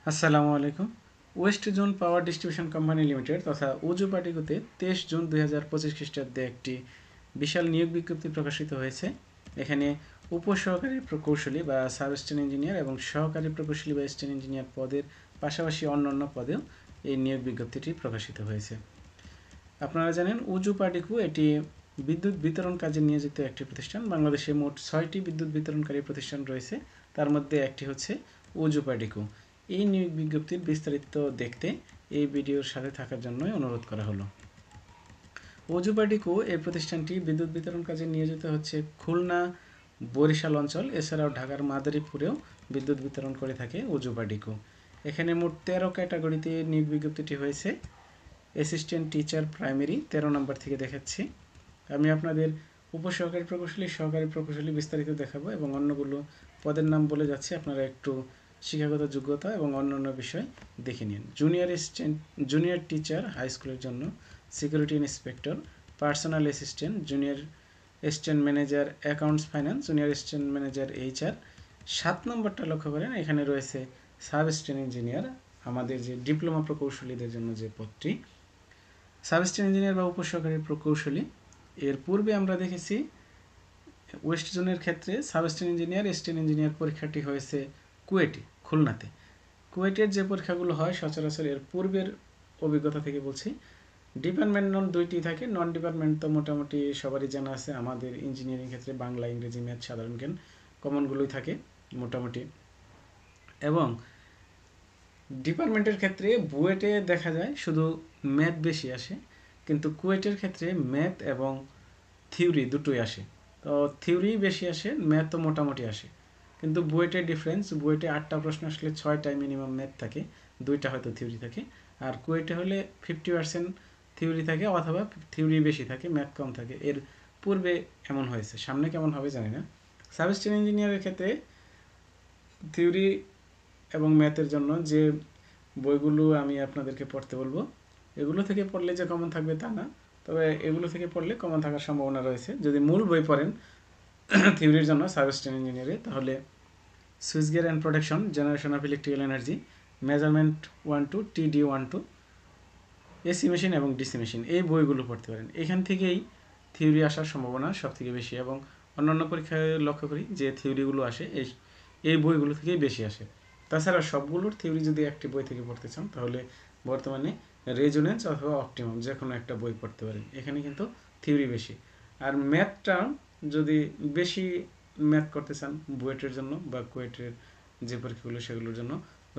আসসালামু আলাইকুম। West zone power distribution company limited তথা উজু পাটিকোতে 23 জুন 2025 খ্রিস্টাব্দে একটি বিশাল নিয়োগ বিজ্ঞপ্তি প্রকাশিত হয়েছে। এখানে উপসহকারী প্রকৌশলী বা সাব স্টেশন ইঞ্জিনিয়ার এবং সহকারী প্রকৌশলী বা স্টেশন ইঞ্জিনিয়ার পদের পাশাপাশি অন্যান্য পদেও এই নিয়োগ বিজ্ঞপ্তিটি প্রকাশিত হয়েছে। আপনারা জানেন উজু পাটিকো এটি বিদ্যুৎ বিতরণ কাজে নিয়োজিত একটি প্রতিষ্ঠান। বাংলাদেশে মোট 6টি বিদ্যুৎ বিতরণকারী প্রতিষ্ঠান রয়েছে, তার মধ্যে একটি হচ্ছে উজু পাটিকো। এই নিয়োগ বিজ্ঞপ্তির বিস্তারিত দেখতে এই ভিডিওর সাথে থাকার জন্যই অনুরোধ করা হলো। উজু পাটিকো এই প্রতিষ্ঠানটি বিদ্যুৎ বিতরণ কাজে নিয়োজিত হচ্ছে খুলনা, বরিশাল অঞ্চল, এছাড়াও ঢাকার মাদারীপুরেও বিদ্যুৎ বিতরণ করে থাকে উজু পাটিকো। এখানে মোট 13 ক্যাটাগরিতে নিয়োগ বিজ্ঞপ্তিটি হয়েছে। অ্যাসিস্ট্যান্ট টিচার প্রাইমারি 13 নম্বর থেকে দেখাচ্ছি। আমি আপনাদের উপসহকারী প্রকৌশলী, সহকারী প্রকৌশলী বিস্তারিত দেখাবো এবং অন্যগুলো পদের নাম বলে যাচ্ছি, আপনারা একটু শিক্ষাগত যোগ্যতা এবং অন্যান্য বিষয় দেখে নিন। জুনিয়র টিচার হাই স্কুলের জন্য, security inspector, personal assistant, junior assistant manager accounts finance, junior assistant manager HR. 7 নম্বরটা লক্ষ্য করেন, এখানে রয়েছে সাব স্টেশন ইঞ্জিনিয়ার, আমাদের যে ডিপ্লোমা প্রকৌশলীদের জন্য যে পদটি। সাব স্টেশন ইঞ্জিনিয়ার বা উপসহকারী প্রকৌশলী, এর পূর্বে আমরা দেখেছি ওয়েস্ট জোনের ক্ষেত্রে sub station engineer, station engineer পরীক্ষাটি হয়েছে কুয়েটে, খুলনাতে। কুয়েটের যে পরীক্ষাগুলো হয় সচরাচর এর পূর্বের অভিজ্ঞতা থেকে বলছি, ডিপার্টমেন্টাল 2টি থাকে, নন ডিপার্টমেন্ট তো মোটামুটি সবারই জানা আছে। আমাদের ইঞ্জিনিয়ারিং ক্ষেত্রে বাংলা, ইংরেজি, ম্যাথ, সাধারণ জ্ঞান কমনগুলোই থাকে মোটামুটি। এবং ডিপার্টমেন্টের ক্ষেত্রে বুয়েটে দেখা যায় শুধু ম্যাথ বেশি আসে, কিন্তু কুয়েটের ক্ষেত্রে ম্যাথ এবং থিওরি দুটোই আসে। তো থিওরি বেশি আসে, ম্যাথ তো মোটামুটি আসে। কিন্তু বুয়েটের ডিফারেন্স, বুয়েটে 8টা প্রশ্ন আসলে 6টায় মিনিমাম ম্যাথ থাকে, 2টা হয়তো থিওরি থাকে। আর কুয়েটে হলে 50% থিওরি থাকে, অথবা থিওরি বেশি থাকে, ম্যাথ কম থাকে। এর পূর্বে এমন হয়েছে, সামনে কেমন হবে জানি না। সাব স্টেশন ইঞ্জিনিয়ারের ক্ষেত্রে থিওরি এবং ম্যাথের জন্য যে বইগুলো আমি আপনাদেরকে পড়তে বলবো, এগুলো থেকে পড়লে যে কমন থাকবে তা না, তবে এগুলো থেকে পড়লে কমন থাকার সম্ভাবনা রয়েছে। যদি মূল বই পড়েন থিওরির জন্য সাব স্টেশন ইঞ্জিনিয়ারে, তাহলে switch gear and protection, generation of electrical energy, measurement 1-2, TD1-2, AC machine এবং ডিসি মেশিন, এই বইগুলো পড়তে পারেন। এখান থেকেই থিওরি আসার সম্ভাবনা সব থেকে বেশি, এবং অন্যান্য পরীক্ষায় লক্ষ্য করি যে থিওরিগুলো আসে এই বইগুলো থেকেই বেশি আসে। তাছাড়া সবগুলোর থিওরি যদি একটি বই থেকে পড়তে চান, তাহলে বর্তমানে রেজোনেন্স অথবা অপটিমাম যে কোনো একটা বই পড়তে পারেন। এখানে কিন্তু থিওরি বেশি। আর ম্যাথটা যদি বেশি ম্যাথ করতে চান বুয়েটের জন্য বা কুয়েটের যে পরীক্ষাগুলো সেগুলোর জন্য,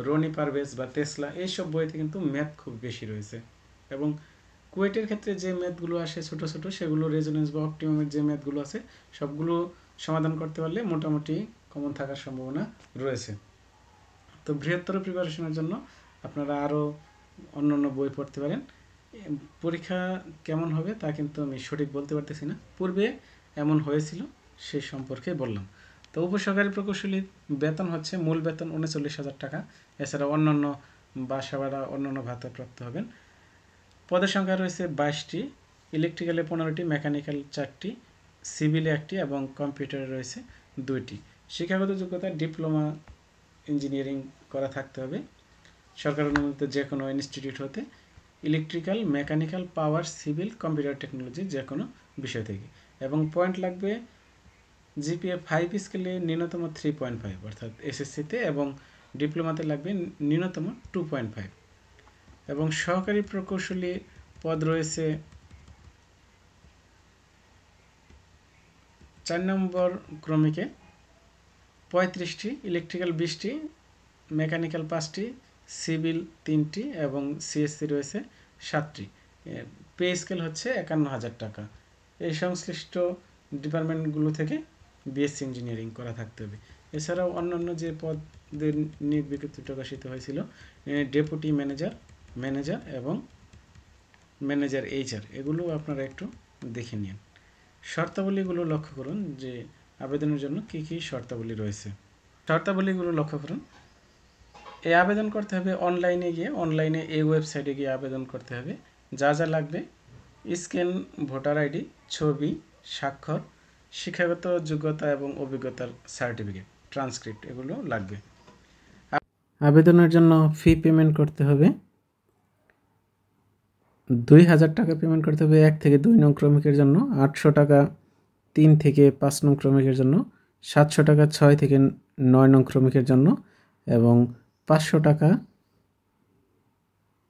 রনি পারভেজ বা তেসলা, এইসব বইতে কিন্তু ম্যাথ খুব বেশি রয়েছে। এবং কুয়েটের ক্ষেত্রে যে ম্যাথগুলো আসে ছোট ছোট, সেগুলো রেজোনেন্স বা অপটিমামের যে ম্যাথগুলো আছে সবগুলো সমাধান করতে পারলে মোটামুটি কমন থাকার সম্ভাবনা রয়েছে। তো বৃহত্তর প্রিপারেশনের জন্য আপনারা আরও অন্যান্য বই পড়তে পারেন। পরীক্ষা কেমন হবে তা কিন্তু আমি সঠিক বলতে পারতেছি না, পূর্বে এমন হয়েছিল সেই সম্পর্কে বললাম। তো উপসহকারী প্রকৌশলীর বেতন হচ্ছে, মূল বেতন 39,000 টাকা। এছাড়া অন্যান্য বাসা ভাড়া, অন্যান্য ভাতা প্রাপ্ত হবেন। পদের সংখ্যা রয়েছে 22টি, ইলেকট্রিক্যালে 15টি, মেকানিক্যাল 4টি, সিভিলে 1টি এবং কম্পিউটারে রয়েছে 2টি। শিক্ষাগত যোগ্যতা ডিপ্লোমা ইঞ্জিনিয়ারিং করা থাকতে হবে সরকার অনুমোদিত যে কোনো ইনস্টিটিউট হতে, ইলেকট্রিক্যাল, মেকানিক্যাল, পাওয়ার, সিভিল, কম্পিউটার টেকনোলজি যে কোনো বিষয় থেকে। এবং পয়েন্ট লাগবে জিপিএ 5 স্কেলে ন্যূনতম 3.5, অর্থাৎ এসএসসিতে, এবং ডিপ্লোমাতে লাগবে ন্যূনতম 2.5। এবং সহকারী প্রকৌশলী পদ রয়েছে 4 নম্বর ক্রমিকে 35টি, ইলেকট্রিক্যাল 20টি, মেকানিক্যাল 5টি, সিভিল 3টি এবং সিএসসি রয়েছে 7টি। পে স্কেল হচ্ছে 51,000 টাকা। এই সংশ্লিষ্ট ডিপার্টমেন্টগুলো থেকে বিএসসি ইঞ্জিনিয়ারিং করা থাকতে হবে। এছাড়াও অন্যান্য যে পদের নিয়োগ বিজ্ঞপ্তি প্রকাশিত হয়েছিল, ডেপুটি ম্যানেজার, ম্যানেজার এবং ম্যানেজার এইচআর, এগুলো আপনারা একটু দেখে নিন। শর্তাবলীগুলো লক্ষ্য করুন যে আবেদনের জন্য কী কী শর্তাবলী রয়েছে। শর্তাবলীগুলো লক্ষ্য করুন। এই আবেদন করতে হবে অনলাইনে গিয়ে, অনলাইনে এই ওয়েবসাইটে গিয়ে আবেদন করতে হবে। যা যা লাগবে, স্ক্যান ভোটার আইডি, ছবি, স্বাক্ষর, শিক্ষাগত যোগ্যতা এবং অভিজ্ঞতার সার্টিফিকেট, ট্রান্সক্রিপ্ট, এগুলো লাগবে। আবেদনের জন্য ফি পেমেন্ট করতে হবে 2,000 টাকা পেমেন্ট করতে হবে 1 থেকে 2 নং ক্রমিকের জন্য, 800 টাকা 3 থেকে 5 নং ক্রমিকের জন্য, 700 টাকা 6 থেকে 9 নং ক্রমিকের জন্য এবং 500 টাকা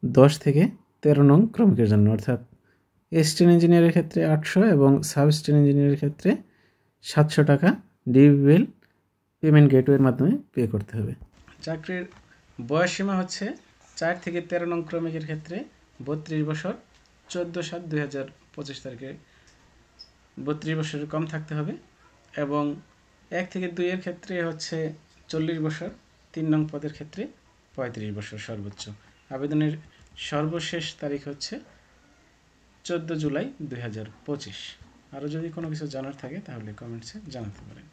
10 থেকে 13 নং ক্রমিকের জন্য। অর্থাৎ অ্যাসিস্ট্যান্ট ইঞ্জিনিয়ারের ক্ষেত্রে 800 এবং সাব অ্যাসিস্ট্যান্ট ইঞ্জিনিয়ারের ক্ষেত্রে 700 টাকা ডিবিএল পেমেন্ট গেটওয়ের মাধ্যমে পে করতে হবে। চাকরির বয়সসীমা হচ্ছে 4 থেকে 13 নং ক্রমিকের ক্ষেত্রে 32 বছর, 14/7/2025 তারিখে 32 বছরের কম থাকতে হবে এবং 1 থেকে 2 এর ক্ষেত্রে হচ্ছে 40 বছর, 3 নং পদের ক্ষেত্রে 35 বছর সর্বোচ্চ। আবেদনের সর্বশেষ তারিখ হচ্ছে 14 জুলাই 2025। আরও যদি কোনো কিছু জানার থাকে তাহলে কমেন্টসে জানাতে পারেন।